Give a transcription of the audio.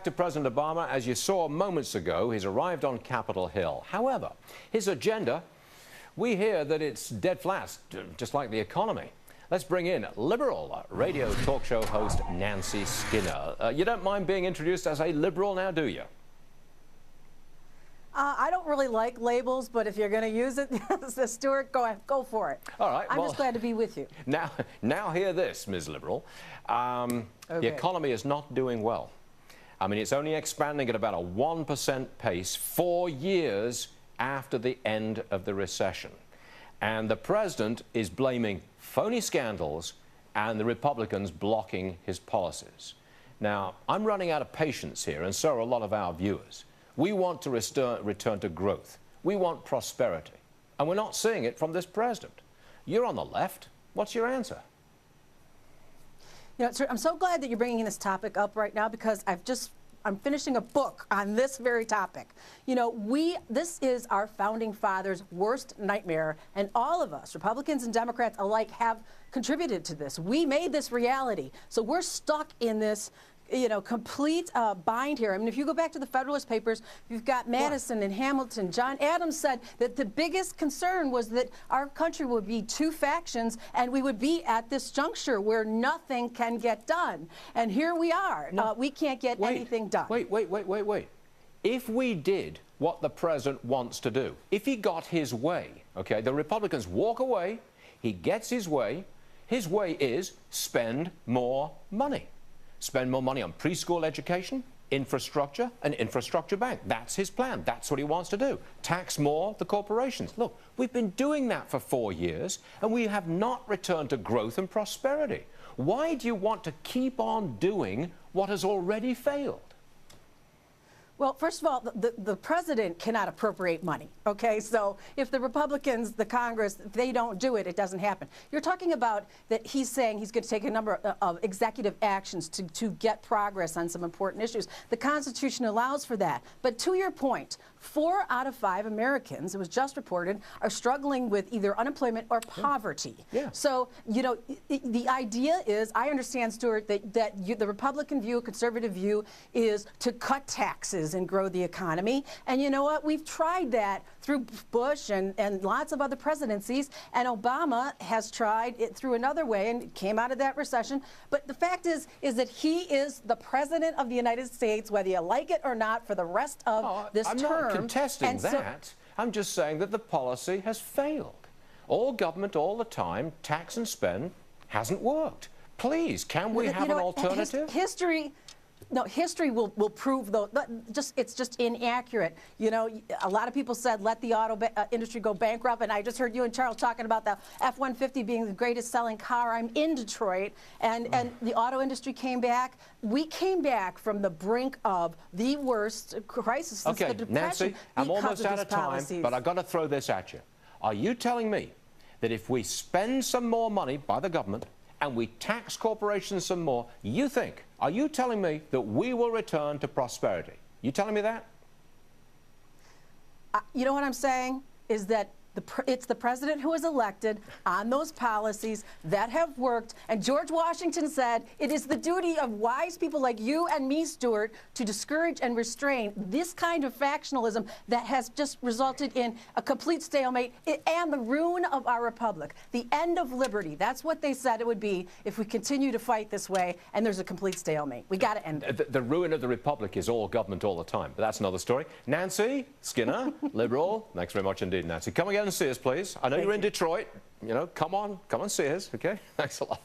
To President Obama, as you saw moments ago, he's arrived on Capitol Hill. However, his agenda, we hear that it's dead flat, just like the economy. Let's bring in Liberal radio talk show host Nancy Skinner. You don't mind being introduced as a Liberal now, do you? I don't really like labels, but if you're going to use it, Stuart, go for it. All right. I'm just glad to be with you. Now hear this, Ms. Liberal. The economy is not doing well. I mean, it's only expanding at about a 1% pace 4 years after the end of the recession. And the president is blaming phony scandals and the Republicans blocking his policies. Now, I'm running out of patience here, and so are a lot of our viewers. We want to return to growth. We want prosperity. And we're not seeing it from this president. You're on the left. What's your answer? You know, sir, I'm so glad that you're bringing this topic up right now, because I'm finishing a book on this very topic. You know, this is our founding fathers' worst nightmare, and all of us, Republicans and Democrats alike, have contributed to this. We made this reality. So we're stuck in this, you know, complete bind here. I mean, if you go back to the Federalist Papers, you've got Madison and Hamilton. John Adams said that the biggest concern was that our country would be two factions, and we would be at this juncture where nothing can get done. And here we are. No. We can't get anything done. Wait. If we did what the president wants to do, if he got his way, okay, the Republicans walk away, he gets his way is spend more money. Spend more money on preschool education, infrastructure, and infrastructure bank. That's his plan. That's what he wants to do. Tax more the corporations. Look, we've been doing that for 4 years, and we have not returned to growth and prosperity. Why do you want to keep on doing what has already failed? Well, first of all, the president cannot appropriate money, okay? So if the Republicans, the Congress, if they don't do it, it doesn't happen. You're talking about that he's saying he's going to take a number of executive actions to get progress on some important issues. The Constitution allows for that. But to your point, 4 out of 5 Americans, it was just reported, are struggling with either unemployment or poverty. Yeah. So, you know, the idea is, I understand, Stuart, that the Republican view, conservative view, is to cut taxes and grow the economy. And you know what? We've tried that through Bush and lots of other presidencies, and Obama has tried it through another way and came out of that recession. But the fact is that he is the president of the United States, whether you like it or not, for the rest of this term. I'm not contesting that. I'm just saying that the policy has failed. All government all the time, tax and spend, hasn't worked. Please, can we have an alternative? History will prove, though, it's just inaccurate. You know, a lot of people said let the auto industry go bankrupt, and I just heard you and Charles talking about the F-150 being the greatest selling car. I'm in Detroit, and the auto industry came back. We came back from the brink of the worst crisis since the Depression. Nancy, I'm almost out of time, but I've got to throw this at you. Are you telling me that if we spend some more money by the government and we tax corporations some more, are you telling me that we will return to prosperity? You telling me that? You know what I'm saying is that it's the president who is elected on those policies that have worked. And George Washington said, it is the duty of wise people like you and me, Stuart, to discourage and restrain this kind of factionalism that has just resulted in a complete stalemate and the ruin of our republic. The end of liberty. That's what they said it would be if we continue to fight this way, and there's a complete stalemate. We got to end it. The ruin of the republic is all government all the time, but that's another story. Nancy Skinner, Liberal. Thanks very much indeed, Nancy. Come again and see us, please. I know you're in Detroit. You know, come on see us, okay? Thanks a lot.